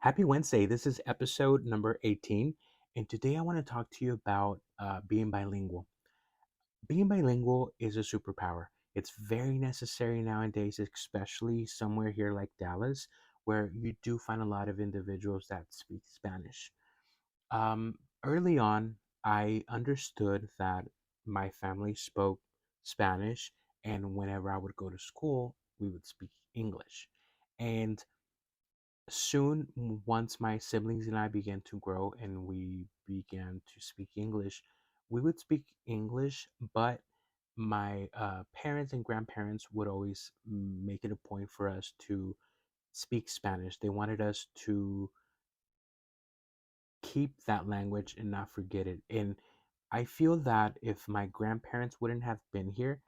Happy Wednesday. This is episode number 18. And today I want to talk to you about being bilingual. Being bilingual is a superpower. It's very necessary nowadays, especially somewhere here like Dallas, where you do find a lot of individuals that speak Spanish. Early on, I understood that my family spoke Spanish, and whenever I would go to school, we would speak English. And soon, once my siblings and I began to grow and we began to speak English, we would speak English, but my parents and grandparents would always make it a point for us to speak Spanish. They wanted us to keep that language and not forget it. And I feel that if my grandparents wouldn't have been here,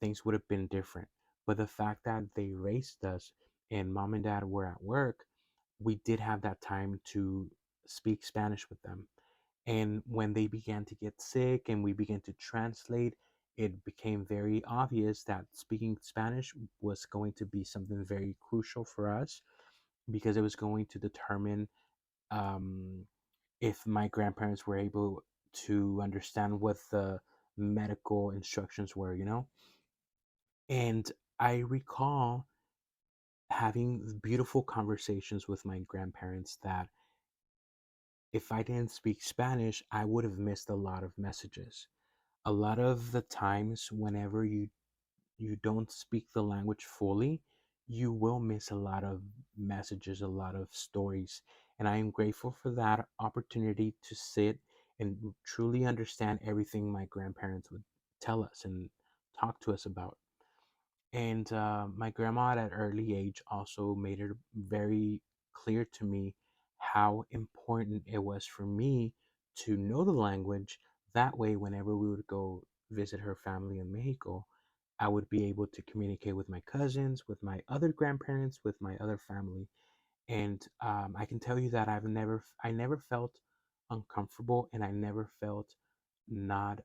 things would have been different. But the fact that they raised us and mom and dad were at work, we did have that time to speak Spanish with them. And when they began to get sick and we began to translate, it became very obvious that speaking Spanish was going to be something very crucial for us because it was going to determine um, if my grandparents were able to understand what the medical instructions were. And I recall having beautiful conversations with my grandparents that if I didn't speak Spanish, I would have missed a lot of messages. A lot of the times, whenever you don't speak the language fully, you will miss a lot of messages, a lot of stories. And I am grateful for that opportunity to sit and truly understand everything my grandparents would tell us and talk to us about. And my grandma at an early age also made it very clear to me how important it was for me to know the language. That way, whenever we would go visit her family in Mexico, I would be able to communicate with my cousins, with my other grandparents, with my other family. And I can tell you that I never felt uncomfortable, and I never felt not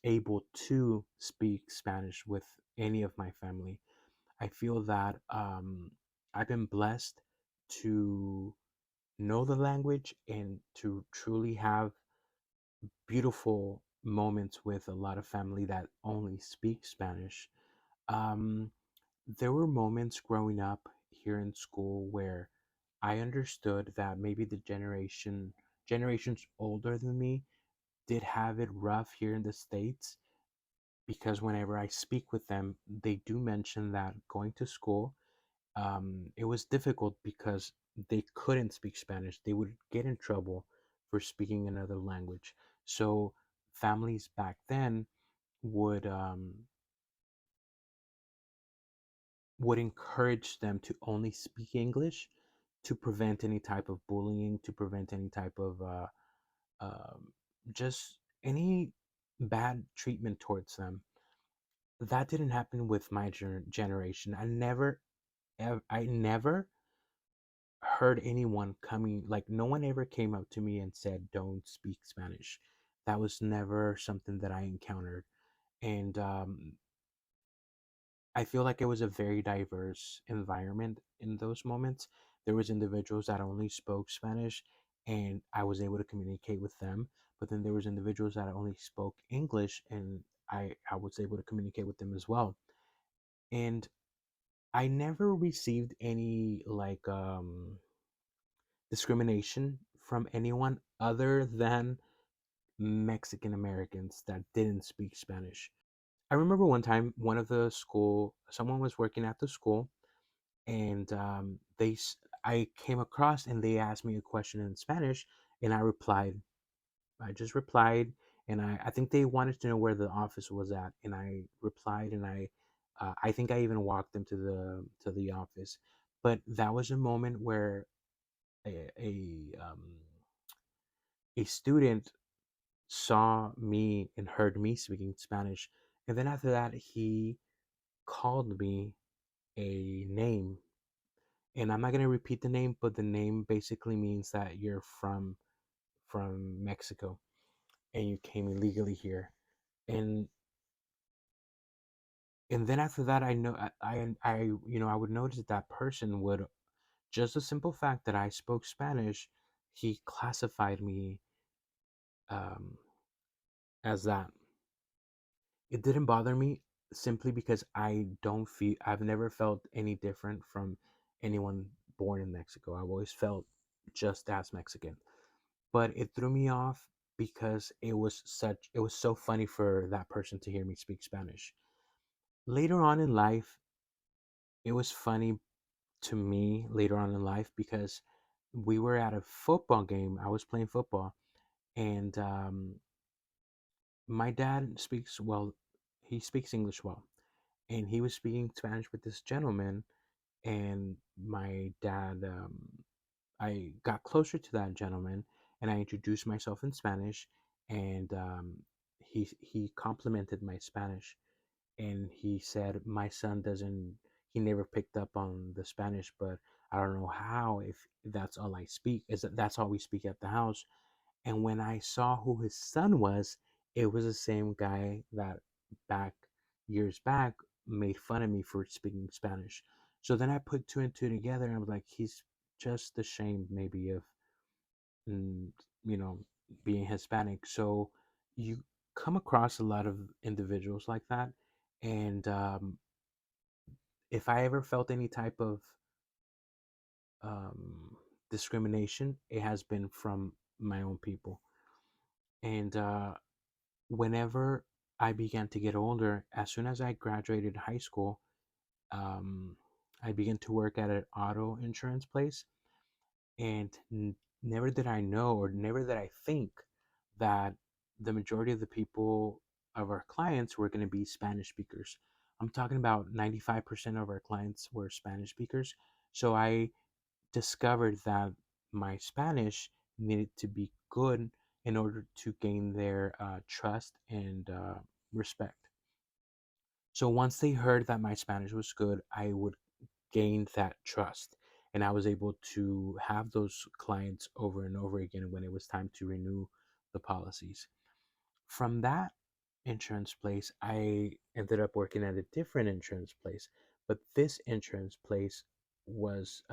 able to speak Spanish with any of my family. I feel that I've been blessed to know the language and to truly have beautiful moments with a lot of family that only speak Spanish. Um, there were moments growing up here in school where I understood that maybe the generations older than me did have it rough here in the States because whenever I speak with them, they do mention that going to school, it was difficult because they couldn't speak Spanish. They would get in trouble for speaking another language. So families back then would would encourage them to only speak English to prevent any type of bullying, to prevent any type of um, just any bad treatment towards them. That didn't happen with my generation. I never heard anyone coming, like, no one ever came up to me and said, don't speak Spanish. That was never something that I encountered. And I feel like it was a very diverse environment in those moments. There was individuals that only spoke Spanish and I was able to communicate with them. But then there was individuals that only spoke English and I was able to communicate with them as well. And I never received any like discrimination from anyone other than Mexican Americans that didn't speak Spanish. I remember one time someone was working at the school, and I came across and they asked me a question in Spanish, and I just replied, and I think they wanted to know where the office was at, and I replied, and I think I even walked them to the office. But that was a moment where a student saw me and heard me speaking Spanish, and then after that he called me a name, and I'm not gonna repeat the name, but the name basically means that you're from Mexico and you came illegally here. And and then after that, I know I would notice that person would just the simple fact that I spoke Spanish, he classified me um, as that. It didn't bother me simply because I've never felt any different from anyone born in Mexico. I've always felt just as Mexican. But it threw me off because it was so funny for that person to hear me speak Spanish. Later on in life, it was funny to me later on in life because we were at a football game. I was playing football, and my dad speaks well. He speaks English well, and he was speaking Spanish with this gentleman. And my dad, I got closer to that gentleman, and I introduced myself in Spanish, and he complimented my Spanish, and he said my son doesn't he never picked up on the Spanish, but I don't know how if that's all I speak is that that's all we speak at the house. And when I saw who his son was, it was the same guy that back years back made fun of me for speaking Spanish. So then I put two and two together, and I was like, he's just ashamed maybe of mm, you know being Hispanic. So you come across a lot of individuals like that, and if I ever felt any type of um, discrimination, it has been from my own people. And whenever I began to get older, as soon as I graduated high school, um, I began to work at an auto insurance place, and never did I know or never did I think that the majority of the people of our clients were going to be Spanish speakers. I'm talking about 95% of our clients were Spanish speakers. So I discovered that my Spanish needed to be good in order to gain their trust and respect. So once they heard that my Spanish was good, I would gain that trust. And I was able to have those clients over and over again when it was time to renew the policies. From that insurance place, I ended up working at a different insurance place. But this insurance place was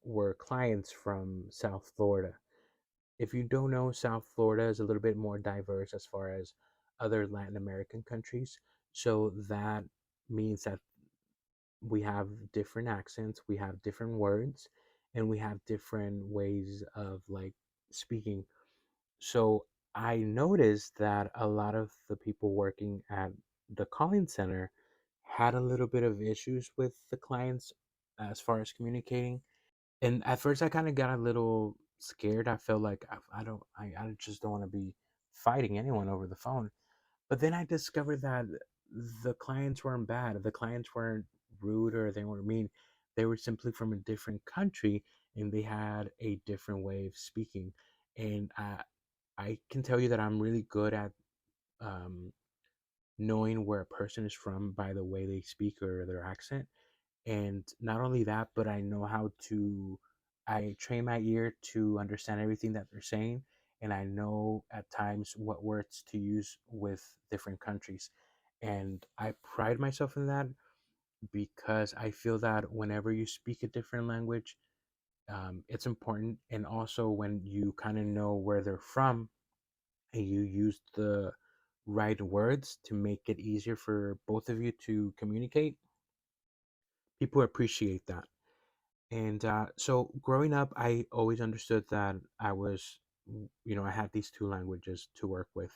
were clients from South Florida. If you don't know, South Florida is a little bit more diverse as far as other Latin American countries. So that means that we have different accents, we have different words, and we have different ways of like speaking. So I noticed that a lot of the people working at the calling center had a little bit of issues with the clients as far as communicating. And at first, I kind of got a little scared. I felt like I just don't want to be fighting anyone over the phone. But then I discovered that the clients weren't bad. The clients weren't rude or they weren't mean. They were simply from a different country and they had a different way of speaking. And I can tell you that I'm really good at um, knowing where a person is from by the way they speak or their accent. And not only that, but I train my ear to understand everything that they're saying. And I know at times what words to use with different countries. And I pride myself in that because I feel that whenever you speak a different language, it's important. And also when you kind of know where they're from and you use the right words to make it easier for both of you to communicate, people appreciate that. And so growing up, I always understood that I had these two languages to work with.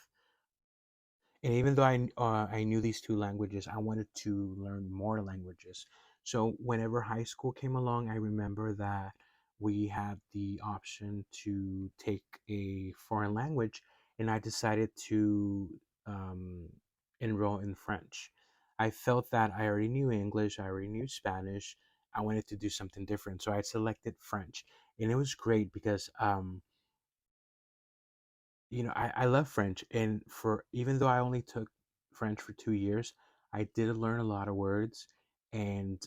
And even though I knew these two languages, I wanted to learn more languages. So whenever high school came along, I remember that we had the option to take a foreign language, and I decided to um, enroll in French. I felt that I already knew English, I already knew Spanish. I wanted to do something different, so I selected French, and it was great because I love French, and for even though I only took French for 2 years, I did learn a lot of words, and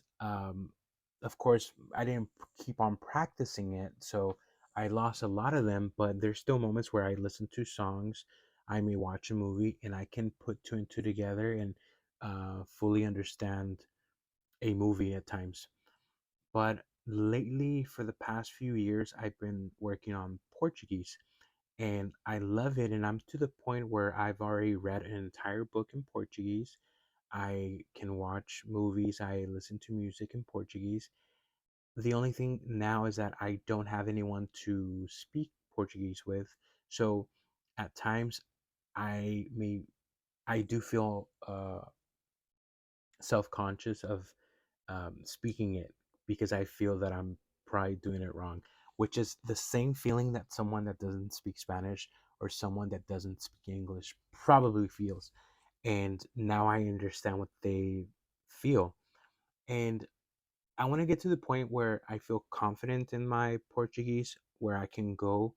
of course, I didn't keep on practicing it, so I lost a lot of them. But there's still moments where I listen to songs, I may watch a movie, and I can put two and two together and fully understand a movie at times. But lately, for the past few years, I've been working on Portuguese, and I love it. And I'm to the point where I've already read an entire book in Portuguese. I can watch movies, I listen to music in Portuguese. The only thing now is that I don't have anyone to speak Portuguese with. So at times, I may I do feel self conscious of speaking it because I feel that I'm probably doing it wrong, which is the same feeling that someone that doesn't speak Spanish or someone that doesn't speak English probably feels. And now I understand what they feel. And I want to get to the point where I feel confident in my Portuguese, where I can go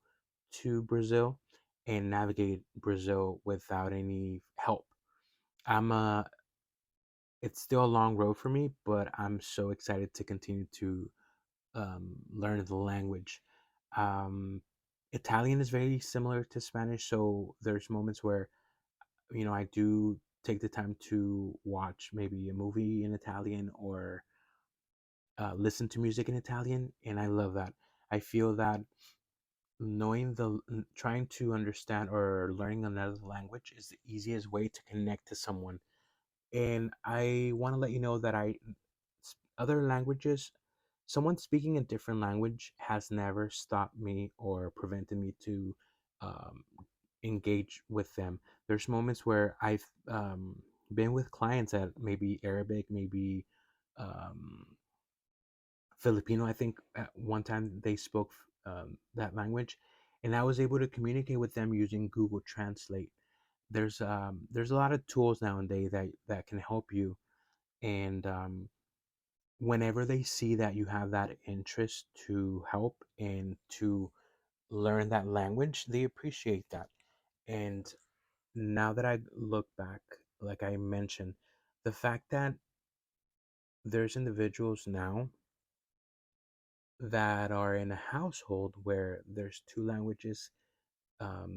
to Brazil and navigate Brazil without any help. I'm it's still a long road for me, but I'm so excited to continue to learn the language. Um, Italian is very similar to Spanish, so there's moments where I do take the time to watch maybe a movie in Italian or listen to music in Italian, and I love that. I feel that trying to understand or learning another language is the easiest way to connect to someone. And I want to let you know that other languages, someone speaking a different language has never stopped me or prevented me to um, engage with them. There's moments where I've been with clients that maybe Arabic, maybe um, Filipino. I think at one time they spoke that language, and I was able to communicate with them using Google Translate. There's a lot of tools nowadays that can help you, and whenever they see that you have that interest to help and to learn that language, they appreciate that. And now that I look back, like I mentioned, the fact that there's individuals now that are in a household where there's two languages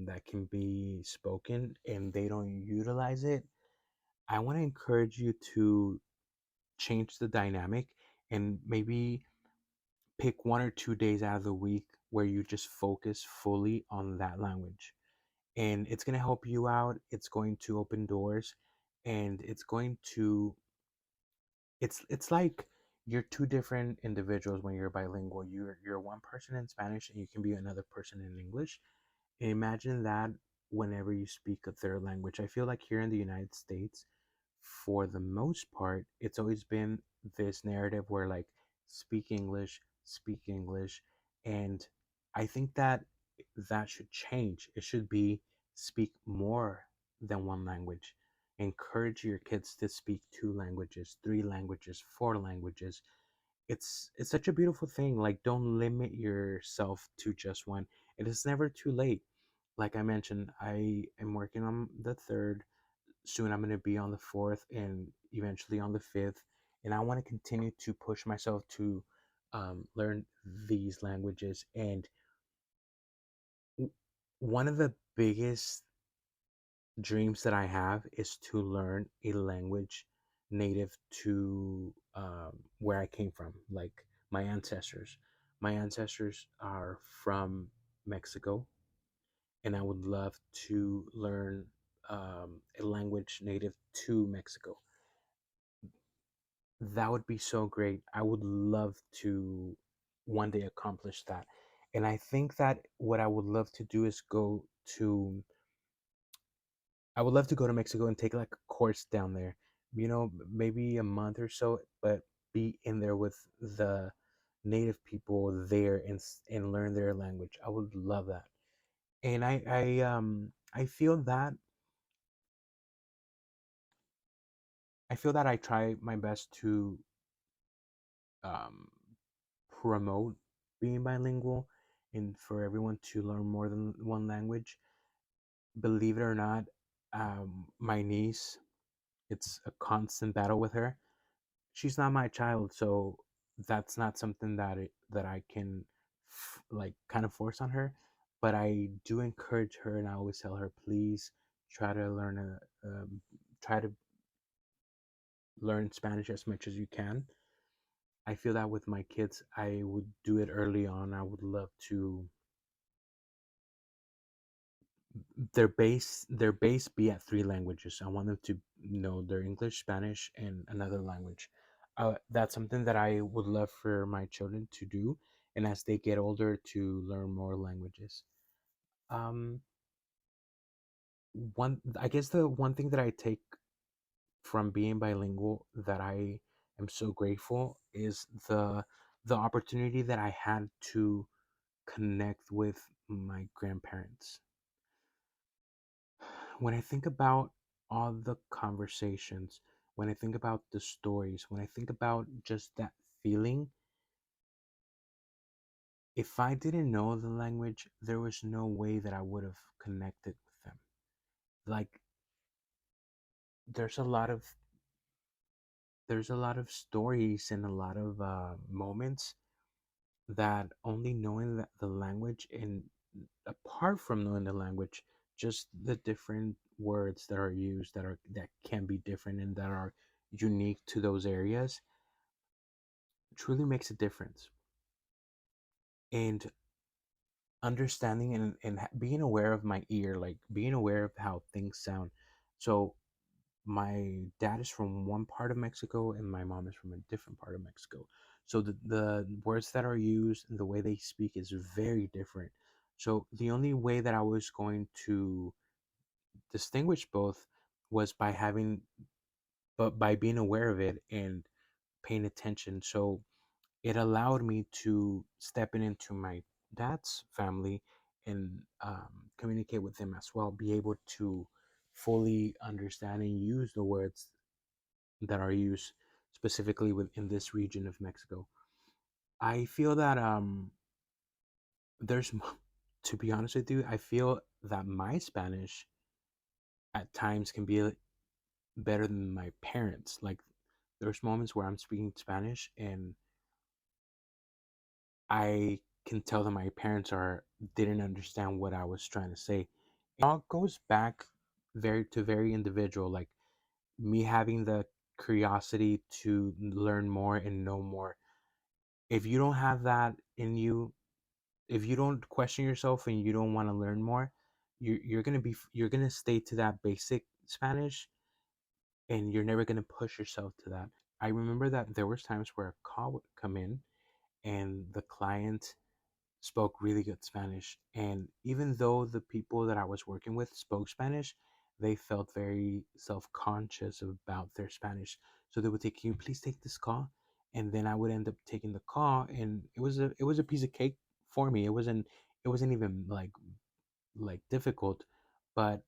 that can be spoken and they don't utilize it, I want to encourage you to change the dynamic and maybe pick 1 or 2 days out of the week where you just focus fully on that language. And it's going to help you out. It's going to open doors, and it's like you're two different individuals when you're bilingual. You're one person in Spanish and you can be another person in English. Imagine that whenever you speak a third language. I feel like here in the United States, for the most part, it's always been this narrative where like speak English, and I think that that should change. It should be speak more than one language. Encourage your kids to speak two languages, three languages, four languages. It's such a beautiful thing. Like, don't limit yourself to just one. It is never too late. Like I mentioned, I am working on the third. Soon I'm going to be on the fourth and eventually on the fifth. And I want to continue to push myself to learn these languages. And w- one of the biggest dreams that I have is to learn a language native to where I came from, like my ancestors. My ancestors are from Mexico, and I would love to learn a language native to Mexico. That would be so great. I would love to one day accomplish that. And I think that what I would love to do is to I would love to go to Mexico and take like a course down there. Maybe a month or so, but be in there with the native people there and learn their language. I would love that. And I feel that I try my best to um promote being bilingual and for everyone to learn more than one language. Believe it or not, my niece, it's a constant battle with her. She's not my child, so that's not something that I can like kind of force on her. But I do encourage her, and I always tell her, please try to try to learn Spanish as much as you can. I feel that with my kids, I would do it early on. I would love to their base be at three languages. I want them to know their English, Spanish, and another language. That's something that I would love for my children to do, and as they get older, to learn more languages. Um, I guess the one thing that I take from being bilingual that I am so grateful is the opportunity that I had to connect with my grandparents. When I think about all the conversations, when I think about the stories, when I think about just that feeling, if I didn't know the language, there was no way that I would have connected with them. Like there's a lot of there's a lot of stories and a lot of moments that only knowing the language, and apart from knowing the language, just the different words that are used that can be different and that are unique to those areas truly makes a difference. And understanding and being aware of my ear, like being aware of how things sound. So my dad is from one part of Mexico and my mom is from a different part of Mexico. So the words that are used and the way they speak is very different. So the only way that I was going to distinguish both was by by being aware of it and paying attention. So it allowed me to step into my dad's family and communicate with them as well, be able to fully understand and use the words that are used specifically within this region of Mexico. I feel that there's, to be honest with you, I feel that my Spanish at times can be better than my parents. Like there's moments where I'm speaking Spanish and I can tell that my parents are didn't understand what I was trying to say. It all goes back very individual. Like me having the curiosity to learn more and know more. If you don't have that in you, if you don't question yourself and you don't want to learn more, you're gonna stay to that basic Spanish, and you're never gonna push yourself to that. I remember that there was times where a call would come in and the client spoke really good Spanish. And even though the people that I was working with spoke Spanish, they felt very self conscious about their Spanish. So they would take, "Can you please take this call?" And then I would end up taking the call, and it was a piece of cake for me. It wasn't even like difficult, but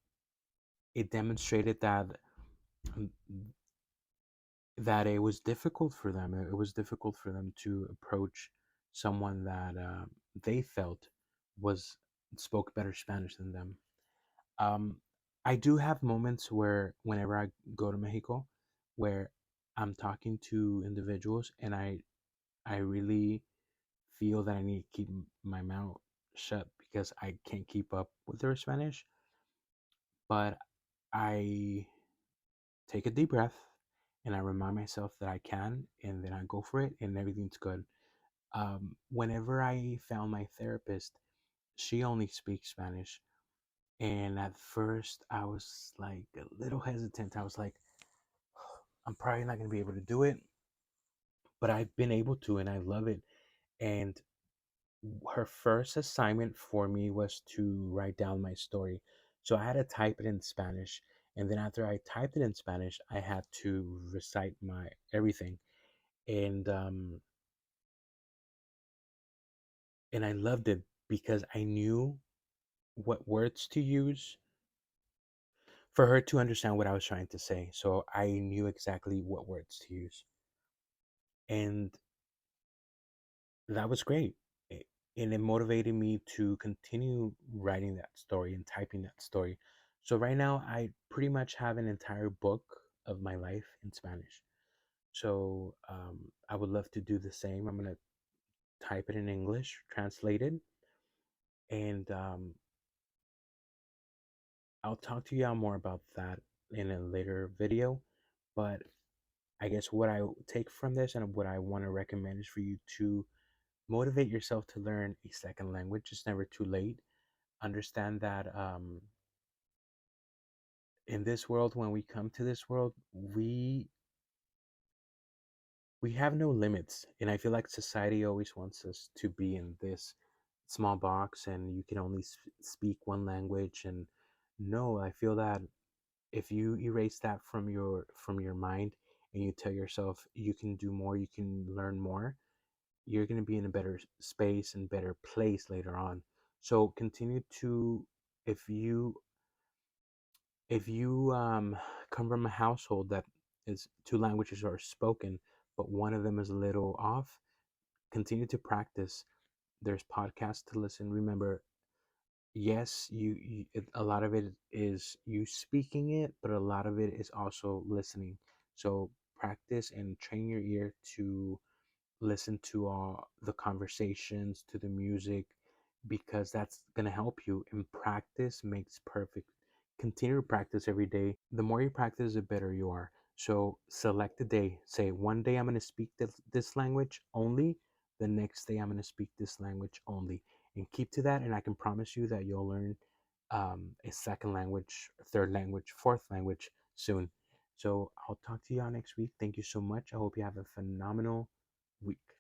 it demonstrated um, that it was difficult for them. It was difficult for them to approach someone that they felt was spoke better Spanish than them. Um, I do have moments where, whenever I go to Mexico, where I'm talking to individuals and I really feel that I need to keep my mouth shut because I can't keep up with their Spanish. But I take a deep breath and I remind myself that I can, and then I go for it, and everything's good. Whenever I found my therapist, she only speaks Spanish. And at first, I was like a little hesitant. I was like, I'm probably not going to be able to do it, but I've been able to, and I love it. And her first assignment for me was to write down my story. So I had to type it in Spanish. And then after I typed it in Spanish, I had to recite my everything. And and I loved it because I knew what words to use for her to understand what I was trying to say. So I knew exactly what words to use. And that was great. It, and it motivated me to continue writing that story and typing that story. So right now, I pretty much have an entire book of my life in Spanish. So I would love to do the same. I'm going to type it in English, translate it, and I'll talk to y'all more about that in a later video. But I guess what I take from this and what I want to recommend is for you to motivate yourself to learn a second language. It's never too late. Understand that in this world, when we come to this world, we have no limits, and I feel like society always wants us to be in this small box, and you can only speak one language. And no, I feel that if you erase that from your mind and you tell yourself you can do more, you can learn more, you're going to be in a better space and better place later on. So continue to, if you come from a household that is two languages are spoken, but one of them is a little off, continue to practice. There's podcasts to listen. Remember, yes, a lot of it is you speaking it, but a lot of it is also listening. So practice and train your ear to listen to all the conversations, to the music, because that's going to help you. And practice makes perfect. Continue to practice every day. The more you practice, the better you are. So select a day. Say, one day I'm going to speak this language only. The next day I'm going to speak this language only. And keep to that. And I can promise you that you'll learn a second language, third language, fourth language soon. So I'll talk to y'all next week. Thank you so much. I hope you have a phenomenal week.